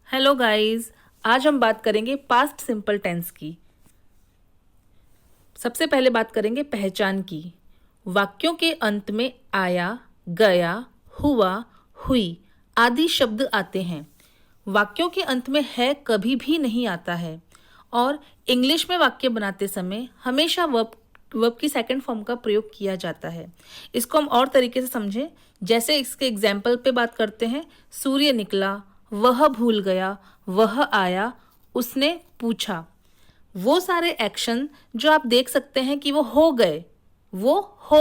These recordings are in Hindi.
हेलो गाइस, आज हम बात करेंगे पास्ट सिंपल टेंस की। सबसे पहले बात करेंगे पहचान की। वाक्यों के अंत में आया, गया, हुआ, हुई आदि शब्द आते हैं। वाक्यों के अंत में है कभी भी नहीं आता है। और इंग्लिश में वाक्य बनाते समय हमेशा वर्ब की सेकंड फॉर्म का प्रयोग किया जाता है। इसको हम और तरीके से समझें, जैसे इसके एग्जाम्पल पे बात करते हैं। सूर्य निकला, वह भूल गया, वह आया, उसने पूछा। वो सारे एक्शन जो आप देख सकते हैं कि वो हो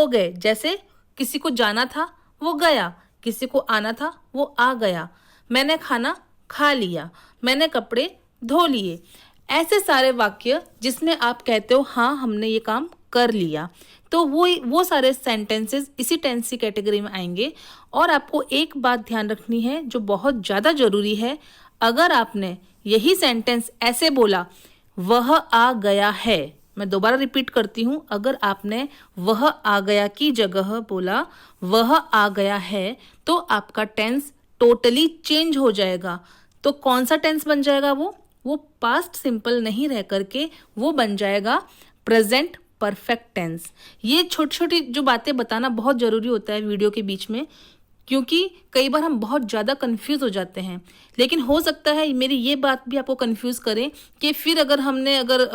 गए। जैसे किसी को जाना था वो गया, किसी को आना था वो आ गया। मैंने खाना खा लिया, मैंने कपड़े धो लिए। ऐसे सारे वाक्य जिसमें आप कहते हो हाँ हमने ये काम कर लिया, तो वो सारे सेंटेंसेस इसी टेंस की कैटेगरी में आएंगे। और आपको एक बात ध्यान रखनी है जो बहुत ज़्यादा ज़रूरी है। अगर आपने यही सेंटेंस ऐसे बोला, वह आ गया है, मैं दोबारा रिपीट करती हूँ, अगर आपने वह आ गया की जगह बोला वह आ गया है, तो आपका टेंस टोटली चेंज हो जाएगा। तो कौन सा टेंस बन जाएगा? वो पास्ट सिंपल नहीं रह करके वो बन जाएगा प्रेजेंट परफेक्ट टेंस। ये छोटी छोटी जो बातें बताना बहुत ज़रूरी होता है वीडियो के बीच में, क्योंकि कई बार हम बहुत ज़्यादा कंफ्यूज हो जाते हैं। लेकिन हो सकता है मेरी ये बात भी आपको कंफ्यूज करे कि फिर अगर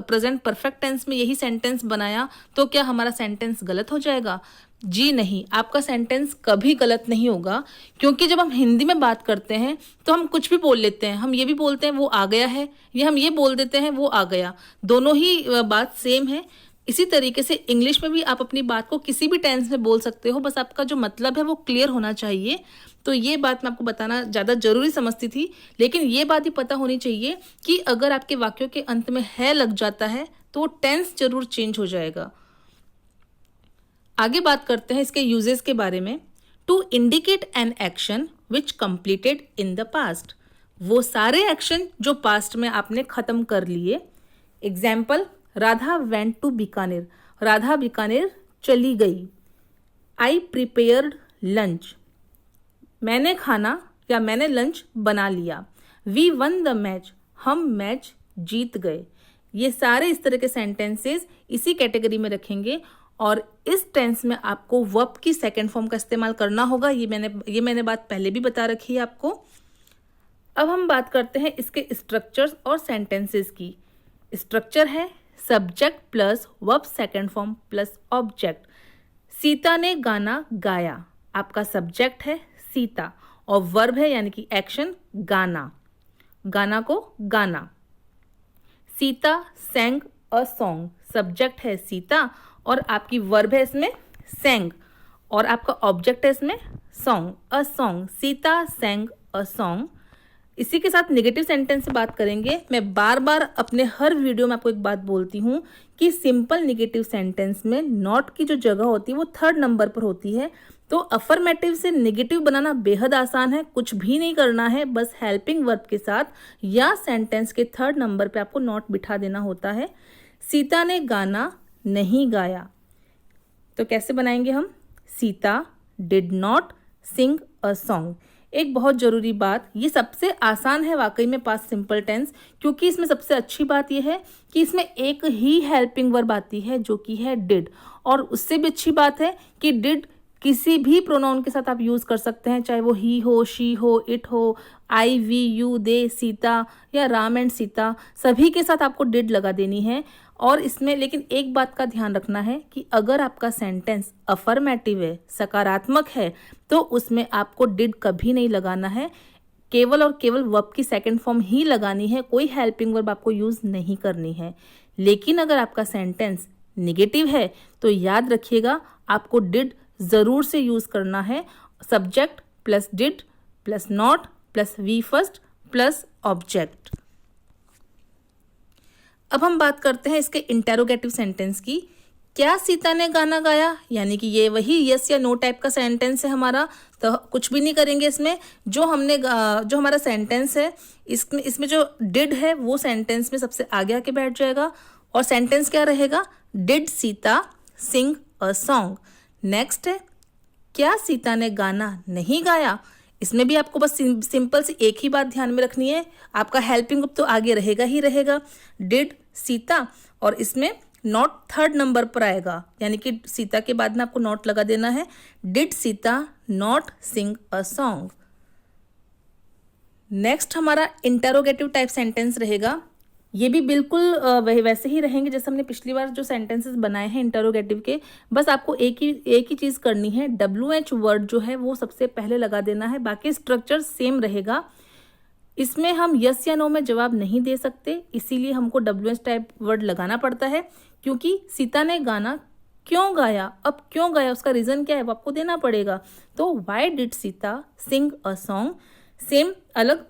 प्रेजेंट परफेक्ट टेंस में यही सेंटेंस बनाया तो क्या हमारा सेंटेंस गलत हो जाएगा? जी नहीं, आपका सेंटेंस कभी गलत नहीं होगा। क्योंकि जब हम हिंदी में बात करते हैं तो हम कुछ भी बोल लेते हैं। हम ये भी बोलते हैं वो आ गया है, या हम ये बोल देते हैं वो आ गया। दोनों ही बात सेम है। इसी तरीके से इंग्लिश में भी आप अपनी बात को किसी भी टेंस में बोल सकते हो, बस आपका जो मतलब है वो क्लियर होना चाहिए। तो ये बात मैं आपको बताना ज़्यादा जरूरी समझती थी। लेकिन ये बात भी पता होनी चाहिए कि अगर आपके वाक्यों के अंत में है लग जाता है तो वो टेंस जरूर चेंज हो जाएगा। आगे बात करते हैं इसके यूजेस के बारे में। To indicate an action which completed in the past, वो सारे एक्शन जो पास्ट में आपने खत्म कर लिए। Example, Radha went to Bikaner, Radha Bikaner चली गई। आई प्रिपेयर्ड लंच, मैंने खाना या मैंने लंच बना लिया। वी वन द मैच, हम मैच जीत गए। ये सारे इस तरह के सेंटेंसेस इसी कैटेगरी में रखेंगे। और इस टेंस में आपको वर्ब की सेकंड फॉर्म का इस्तेमाल करना होगा। ये मैंने बात पहले भी बता रखी है आपको। अब हम बात करते हैं इसके स्ट्रक्चर्स और सेंटेंसेस की। स्ट्रक्चर है subject plus verb second form plus object. Sita ने गाना गाया, आपका सब्जेक्ट है सीता और वर्ब है यानी कि एक्शन गाना, गाना को गाना। सीता सैंग अ सॉन्ग, सब्जेक्ट है सीता और आपकी वर्ब है इसमें सैंग, और आपका ऑब्जेक्ट है इसमें song, a song. Sita सैंग a song. इसी के साथ नेगेटिव सेंटेंस से बात करेंगे। मैं बार बार अपने हर वीडियो में आपको एक बात बोलती हूँ कि सिंपल नेगेटिव सेंटेंस में नॉट की जो जगह होती है वो थर्ड नंबर पर होती है। तो अफर्मेटिव से नेगेटिव बनाना बेहद आसान है। कुछ भी नहीं करना है, बस हेल्पिंग वर्ब के साथ या सेंटेंस के थर्ड नंबर पे आपको नॉट बिठा देना होता है। सीता ने गाना नहीं गाया, तो कैसे बनाएंगे हम? Sita did not sing a song. एक बहुत जरूरी बात, ये सबसे आसान है वाकई में पास्ट सिंपल टेंस, क्योंकि इसमें सबसे अच्छी बात यह है कि इसमें एक ही हेल्पिंग वर्ब आती है जो कि है डिड। और उससे भी अच्छी बात है कि डिड किसी भी प्रोनाउन के साथ आप यूज कर सकते हैं, चाहे वो ही हो, शी हो, इट हो, आई, वी, यू, दे, सीता या राम एंड सीता, सभी के साथ आपको डिड लगा देनी है। और इसमें लेकिन एक बात का ध्यान रखना है कि अगर आपका सेंटेंस अफर्मेटिव है, सकारात्मक है, तो उसमें आपको डिड कभी नहीं लगाना है। केवल और केवल वर्ब की सेकंड फॉर्म ही लगानी है, कोई हेल्पिंग वर्ब आपको यूज नहीं करनी है। लेकिन अगर आपका सेंटेंस निगेटिव है तो याद रखिएगा आपको डिड जरूर से यूज करना है। Subject plus did plus not plus V first plus object. अब हम बात करते हैं इसके इंटेरोगेटिव सेंटेंस की। क्या सीता ने गाना गाया, यानी कि ये वही यस या नो टाइप का सेंटेंस है हमारा, तो कुछ भी नहीं करेंगे इसमें। जो हमारा सेंटेंस है इसमें जो डिड है वो सेंटेंस में सबसे आगे आके बैठ जाएगा। और सेंटेंस क्या रहेगा? Did Sita sing a song. Next है क्या सीता ने गाना नहीं गाया, इसमें भी आपको बस सिंपल सी एक ही बात ध्यान में रखनी है, आपका हेल्पिंग वर्ब तो आगे रहेगा ही रहेगा, डिड सीता, और इसमें नॉट थर्ड नंबर पर आएगा, यानी कि सीता के बाद में आपको नॉट लगा देना है। Did Sita not sing a song. Next हमारा इंटरोगेटिव टाइप सेंटेंस रहेगा। ये भी बिल्कुल वैसे ही रहेंगे जैसे हमने पिछली बार जो सेंटेंसेस बनाए हैं इंटरोगेटिव के। बस आपको एक ही चीज़ करनी है, WH वर्ड जो है वो सबसे पहले लगा देना है, बाकी स्ट्रक्चर सेम रहेगा। इसमें हम यस या नो में जवाब नहीं दे सकते, इसीलिए हमको WH टाइप वर्ड लगाना पड़ता है, क्योंकि सीता ने गाना क्यों गाया, अब क्यों गाया उसका रीज़न क्या है वो आपको देना पड़ेगा। तो why did Sita sing a song, same अलग,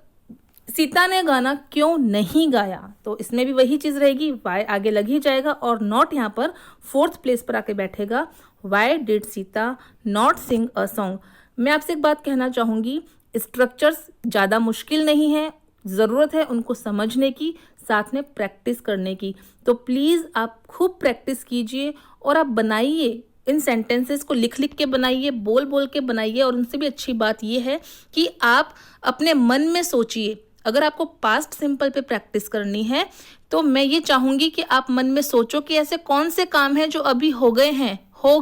सीता ने गाना क्यों नहीं गाया, तो इसमें भी वही चीज़ रहेगी, वाई आगे लग ही जाएगा और नॉट यहाँ पर फोर्थ प्लेस पर आके बैठेगा। Why did Sita not sing a song. मैं आपसे एक बात कहना चाहूँगी, स्ट्रक्चर्स ज़्यादा मुश्किल नहीं है, ज़रूरत है उनको समझने की, साथ में प्रैक्टिस करने की। तो प्लीज़ आप खूब प्रैक्टिस कीजिए और आप बनाइए, इन सेंटेंसेस को लिख लिख के बनाइए, बोल बोल के बनाइए। और उनसे भी अच्छी बात यह है कि आप अपने मन में सोचिए। अगर आपको पास्ट सिंपल पे प्रैक्टिस करनी है तो मैं ये चाहूँगी कि आप मन में सोचो कि ऐसे कौन से काम हैं जो अभी हो गए हैं, हो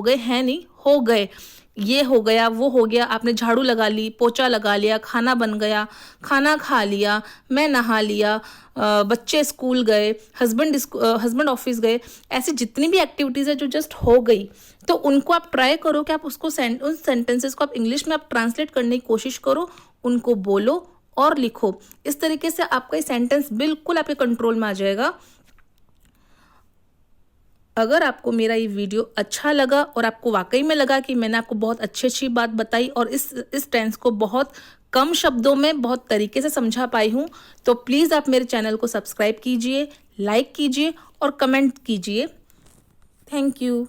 गए हैं नहीं, हो गए, ये हो गया, वो हो गया, आपने झाड़ू लगा ली, पोछा लगा लिया, खाना बन गया, खाना खा लिया, मैं नहा लिया, बच्चे स्कूल गए, हस्बैंड ऑफिस गए, ऐसी जितनी भी एक्टिविटीज़ है जो जस्ट हो गई, तो उनको आप ट्राई करो कि आप उसको उन सेंटेंसेस को आप इंग्लिश में आप ट्रांसलेट करने की कोशिश करो, उनको बोलो और लिखो। इस तरीके से आपका ये सेंटेंस बिल्कुल आपके कंट्रोल में आ जाएगा। अगर आपको मेरा ये वीडियो अच्छा लगा और आपको वाकई में लगा कि मैंने आपको बहुत अच्छी बात बताई और इस टेंस को बहुत कम शब्दों में बहुत तरीके से समझा पाई हूँ, तो प्लीज़ आप मेरे चैनल को सब्सक्राइब कीजिए, लाइक कीजिए और कमेंट कीजिए। Thank you.